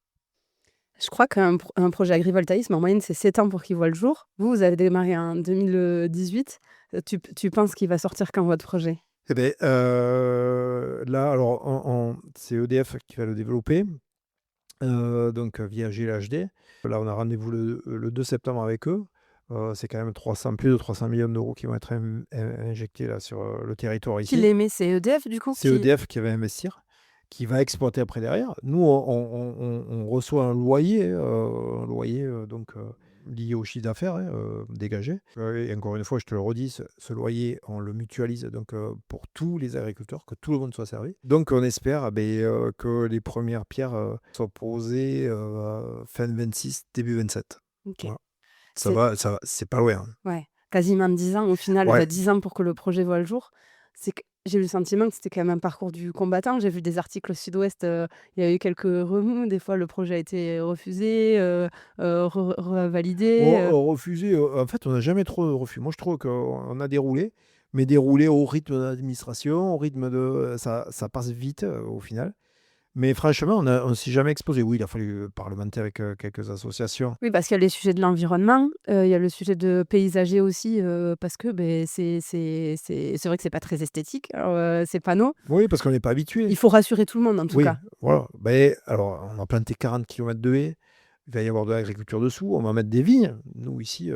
je crois qu'un projet agrivoltaïsme, en moyenne, c'est 7 ans pour qu'il voit le jour. Vous avez démarré en 2018. Tu penses qu'il va sortir quand, votre projet? Eh ben, là, alors, c'est EDF qui va le développer, donc via GLHD. Là, on a rendez-vous le 2 septembre avec eux. C'est quand même plus de 300 millions d'euros qui vont être injectés là, sur le territoire Qui ici. l'émet? C'est EDF, du coup? C'est EDF qui va investir, qui va exploiter après derrière. Nous, on reçoit un loyer donc, lié au chiffre d'affaires dégagé. Et encore une fois, je te le redis, ce loyer, on le mutualise donc, pour tous les agriculteurs, que tout le monde soit servi. Donc on espère que les premières pierres soient posées fin 26, début 27. Ok. Voilà. C'est C'est pas loin. ouais, quasiment 10 ans au final, Ouais. 10 ans pour que le projet voit le jour. J'ai eu le sentiment que c'était quand même un parcours du combattant. J'ai vu des articles au Sud-Ouest, il y a eu quelques remous. Des fois, le projet a été refusé, revalidé. Refusé, en fait, on n'a jamais trop de refus. Moi, je trouve qu'on a déroulé, mais déroulé au rythme de l'administration, au rythme de. Ça passe vite au final. Mais franchement, on ne s'est jamais exposé. Oui, il a fallu parlementer avec quelques associations. Oui, parce qu'il y a les sujets de l'environnement, il y a le sujet de paysager aussi, parce que c'est vrai que c'est pas très esthétique, ces panneaux. Oui, parce qu'on n'est pas habitué. Il faut rassurer tout le monde, en tout Oui, cas. voilà. Alors, on a planté 40 km de haies. Il va y avoir de l'agriculture dessous. On va mettre des vignes. Nous, ici,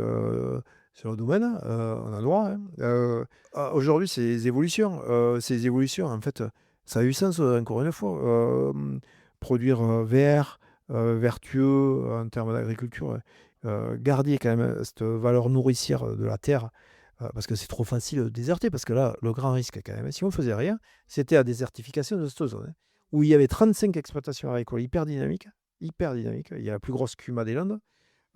sur le domaine, on a le droit. Hein. Aujourd'hui, ces évolutions, en fait, ça a eu sens, encore une fois. Produire vert, vertueux en termes d'agriculture, garder quand même cette valeur nourricière de la terre, parce que c'est trop facile de déserter. Parce que là, le grand risque, quand même, si on ne faisait rien, c'était la désertification de cette zone, hein, où il y avait 35 exploitations agricoles hyper dynamiques. Hyper dynamique. Il y a la plus grosse CUMA des Landes,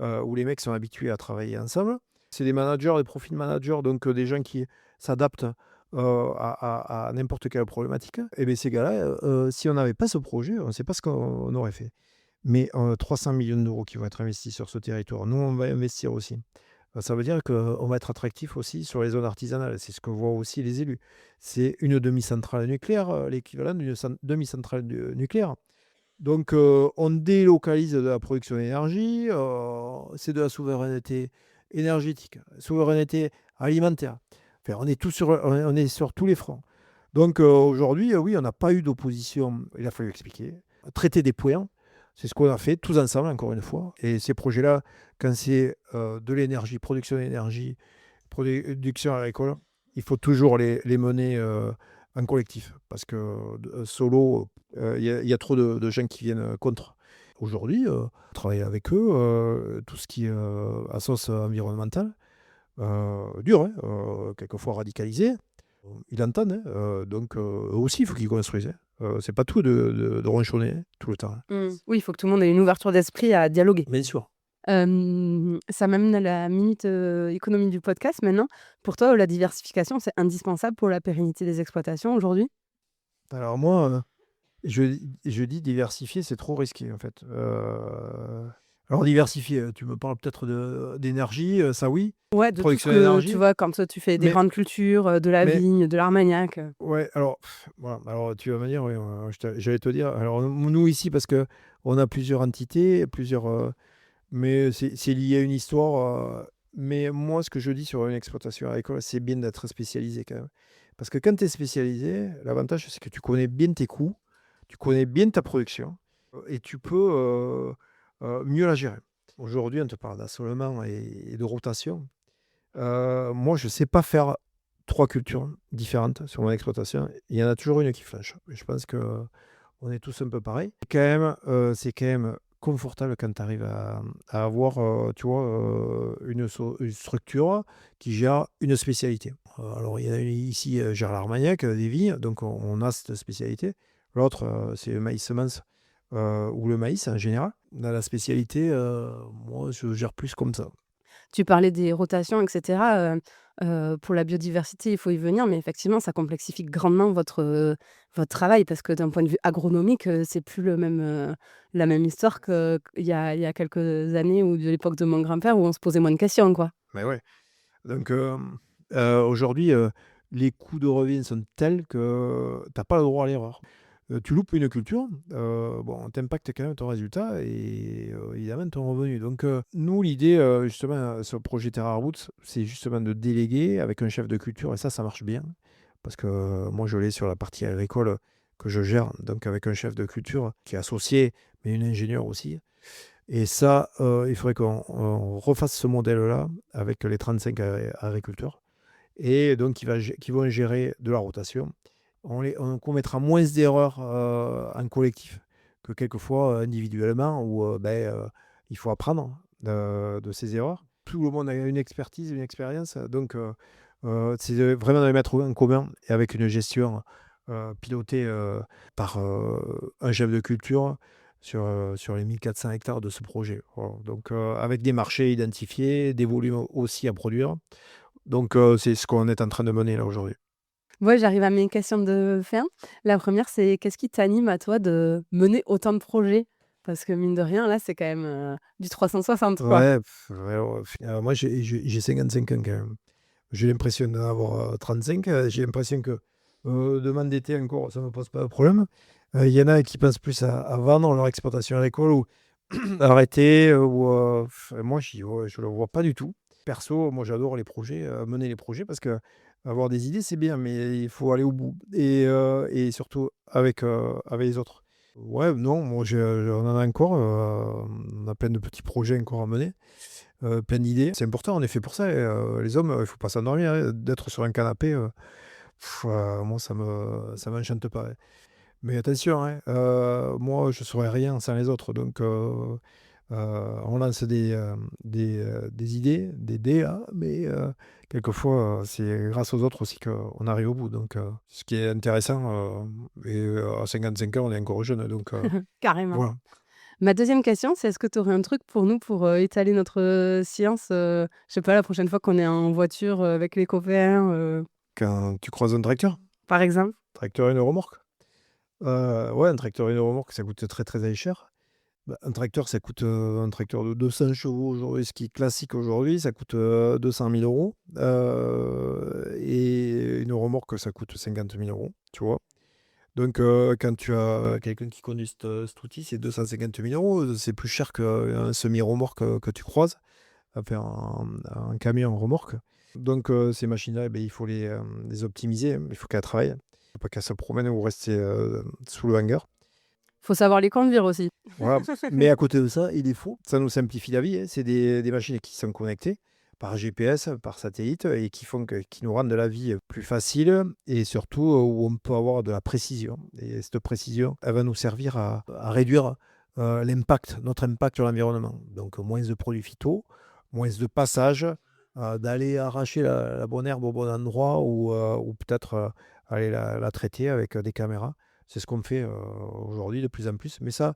où les mecs sont habitués à travailler ensemble. C'est des managers, des profils managers, donc des gens qui s'adaptent à n'importe quelle problématique. Et bien ces gars-là, si on n'avait pas ce projet, on ne sait pas ce qu'on aurait fait. Mais 300 millions d'euros qui vont être investis sur ce territoire, nous on va investir aussi. Ça veut dire qu'on va être attractif aussi sur les zones artisanales. C'est ce que voient aussi les élus. C'est une demi-centrale nucléaire, l'équivalent d'une demi-centrale nucléaire. Donc, on délocalise de la production d'énergie, c'est de la souveraineté énergétique, souveraineté alimentaire. Enfin, on est sur tous les fronts. Donc, aujourd'hui, oui, on n'a pas eu d'opposition. Il a fallu expliquer, traiter des points. C'est ce qu'on a fait tous ensemble, encore une fois. Et ces projets-là, quand c'est de l'énergie, production d'énergie, production agricole, il faut toujours les mener en collectif. Parce que solo, il y a trop de gens qui viennent contre. Aujourd'hui, travailler avec eux, tout ce qui est assos environnementale, dur, hein, quelquefois radicalisé. Ils entendent, hein, donc eux aussi, il faut qu'ils construisent. Hein. C'est pas tout de ronchonner tout le temps. Hein. Oui, il faut que tout le monde ait une ouverture d'esprit à dialoguer. Bien sûr. Ça m'amène à la minute économie du podcast maintenant. Pour toi, la diversification, c'est indispensable pour la pérennité des exploitations aujourd'hui? Alors moi, je dis diversifier, c'est trop risqué en fait. Alors diversifier, tu me parles peut-être d'énergie, ça oui, Ouais, de tout ce production que tu d'énergie, vois, quand tu fais des mais grandes cultures, de la mais vigne, de l'armagnac. ouais, alors voilà, alors tu vas me dire, oui, j'allais te dire, alors nous ici, parce que on a plusieurs entités, mais c'est lié à une histoire, mais moi, ce que je dis sur une exploitation agricole, c'est bien d'être spécialisé quand même. Parce que quand tu es spécialisé, l'avantage, c'est que tu connais bien tes coûts, tu connais bien ta production, et tu peux mieux la gérer. Aujourd'hui, on te parle d'assolement et de rotation. Moi, je ne sais pas faire 3 cultures différentes sur mon exploitation. Il y en a toujours une qui flanche. Je pense qu'on est tous un peu pareils. C'est quand même confortable quand tu arrives à avoir, tu vois, une structure qui gère une spécialité. Alors, il y en a une ici, gère l'Armagnac, des vignes, donc on a cette spécialité. L'autre, c'est le maïs semence, ou le maïs en général. Dans la spécialité, moi, je gère plus comme ça. Tu parlais des rotations et cetera, pour la biodiversité, il faut y venir, mais effectivement, ça complexifie grandement votre travail parce que d'un point de vue agronomique, c'est plus la même histoire qu'il y a quelques années ou de l'époque de mon grand-père où on se posait moins de questions, quoi. Mais ouais. Donc, aujourd'hui, les coûts de revient sont tels que tu as pas le droit à l'erreur. Tu loupes une culture, bon, tu impactes quand même ton résultat et évidemment ton revenu. Donc, nous, l'idée, justement, sur le projet Terra Roots, c'est justement de déléguer avec un chef de culture et ça marche bien. Parce que moi, je l'ai sur la partie agricole que je gère, donc avec un chef de culture qui est associé, mais une ingénieure aussi. Et ça, il faudrait qu'on refasse ce modèle-là avec les 35 agriculteurs et donc qui vont gérer de la rotation. On commettra moins d'erreurs en collectif que quelquefois individuellement où il faut apprendre de ces erreurs. Tout le monde a une expertise, une expérience, donc c'est vraiment de les mettre en commun et avec une gestion pilotée par un chef de culture sur les 1400 hectares de ce projet. Voilà. Donc, avec des marchés identifiés, des volumes aussi à produire. Donc, c'est ce qu'on est en train de mener là aujourd'hui. Ouais, j'arrive à mes questions de fin. La première, c'est qu'est-ce qui t'anime à toi de mener autant de projets? Parce que mine de rien, là, c'est quand même, du 360, quoi. Ouais, ouais, ouais, moi j'ai 55 ans quand même. J'ai l'impression d'en avoir 35. J'ai l'impression que de m'endetter encore, ça ne me pose pas de problème. Il y en a qui pensent plus à vendre leur exploitation agricole ou arrêter. Moi, je ne le vois pas du tout. Perso, moi j'adore les projets, mener les projets parce que avoir des idées, c'est bien, mais il faut aller au bout. Et surtout avec les autres. Ouais, non, moi on en a encore. On a plein de petits projets encore à mener, plein d'idées. C'est important, on est fait pour ça. Les hommes, il ne faut pas s'endormir, hein. D'être sur un canapé, moi ça m'enchante pas, hein. Mais attention, hein, moi je ne saurais rien sans les autres. Donc on lance des idées, des dés, hein, mais quelquefois c'est grâce aux autres aussi qu'on arrive au bout. Donc ce qui est intéressant, à 55 ans, on est encore jeune. Donc Carrément. voilà. Ma deuxième question, c'est est-ce que tu aurais un truc pour nous pour, étaler notre, science, je sais pas, la prochaine fois qu'on est en voiture, avec les copains, Quand tu croises un tracteur, par exemple? tracteur et une remorque. Ouais, un tracteur et une remorque, ça coûte très très cher. Bah, un tracteur, ça coûte un tracteur de 200 chevaux aujourd'hui, ce qui est classique aujourd'hui, ça coûte 200 000 euros. Et une remorque, ça coûte 50 000 euros, tu vois. Donc, quand tu as quelqu'un qui conduit cet outil, c'est 250 000 euros. C'est plus cher qu'un semi-remorque que tu croises, enfin un camion en remorque. Donc, ces machines-là, eh ben, il faut les optimiser, il faut qu'elles travaillent. Il ne faut pas qu'elles se promènent ou rester sous le hangar. Faut savoir les conduire aussi. Voilà. Mais à côté de ça, il est faux. Ça nous simplifie la vie, hein. C'est des machines qui sont connectées par GPS, par satellite, et qui nous rendent la vie plus facile et surtout où on peut avoir de la précision. Et cette précision, elle va nous servir à réduire notre impact sur l'environnement. Donc moins de produits phyto, moins de passages, d'aller arracher la bonne herbe au bon endroit ou peut-être aller la traiter avec des caméras. C'est ce qu'on fait aujourd'hui de plus en plus. Mais ça,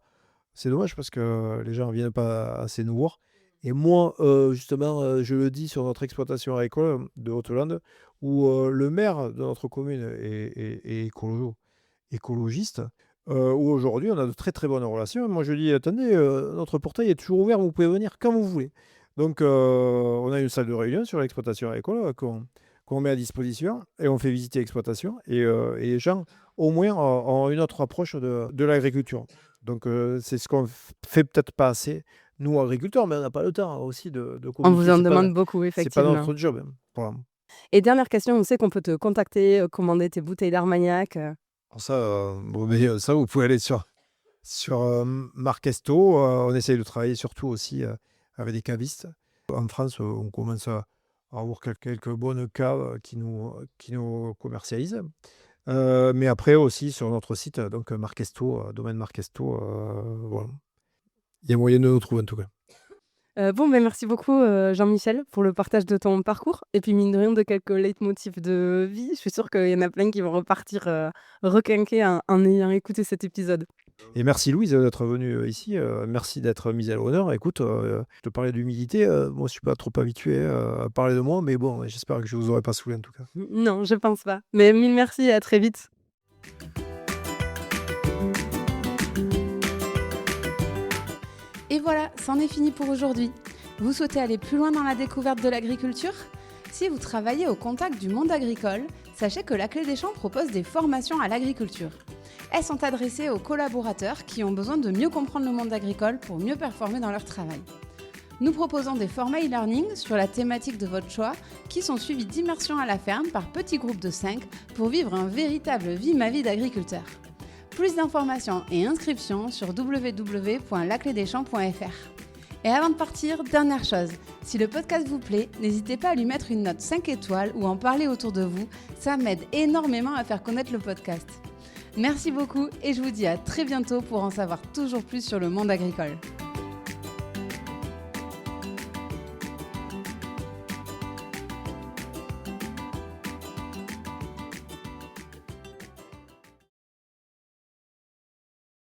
c'est dommage parce que les gens ne viennent pas assez nous voir. Et moi, justement, je le dis sur notre exploitation agricole de Haute-Hollande, où le maire de notre commune est écologiste. où aujourd'hui, on a de très, très bonnes relations. Moi, je dis: «Attendez, notre portail est toujours ouvert, vous pouvez venir quand vous voulez». Donc, on a une salle de réunion sur l'exploitation agricole qu'on met à disposition et on fait visiter l'exploitation et les gens, au moins, ont une autre approche de l'agriculture. Donc, c'est ce qu'on fait peut-être pas assez, nous, agriculteurs, mais on n'a pas le temps aussi de On vous communiquer. en demande beaucoup, C'est pas effectivement. notre job, hein. Voilà. Et dernière question, on sait qu'on peut te contacter, commander tes bouteilles d'Armagnac. Alors ça, bon, mais, ça, vous pouvez aller sur Marquesto. On essaye de travailler surtout aussi avec des cavistes. En France, on commence à avoir quelques bonnes caves qui nous commercialisent. Mais après aussi sur notre site, donc Marquesto, domaine Marquesto, voilà. Il y a moyen de nous trouver en tout cas. Bon, merci beaucoup, Jean-Michel, pour le partage de ton parcours et puis mine de rien de quelques leitmotifs de vie. Je suis sûre qu'il y en a plein qui vont repartir, requinqués en ayant écouté cet épisode. Et merci Louise d'être venue ici. Merci d'être mise à l'honneur. Écoute, je te parlais d'humilité. Moi, je suis pas trop habitué à parler de moi, mais bon, j'espère que je vous aurai pas saoulé en tout cas. Non, je pense pas. Mais mille merci et à très vite. Et voilà, c'en est fini pour aujourd'hui. Vous souhaitez aller plus loin dans la découverte de l'agriculture ? Si vous travaillez au contact du monde agricole, sachez que la Clé des Champs propose des formations à l'agriculture. Elles sont adressées aux collaborateurs qui ont besoin de mieux comprendre le monde agricole pour mieux performer dans leur travail. Nous proposons des formats e-learning sur la thématique de votre choix qui sont suivis d'immersion à la ferme par petits groupes de 5 pour vivre un véritable vie-ma-vie d'agriculteur. Plus d'informations et inscriptions sur www.laclédeschamps.fr. Et avant de partir, dernière chose, si le podcast vous plaît, n'hésitez pas à lui mettre une note 5 étoiles ou en parler autour de vous, ça m'aide énormément à faire connaître le podcast. Merci beaucoup et je vous dis à très bientôt pour en savoir toujours plus sur le monde agricole.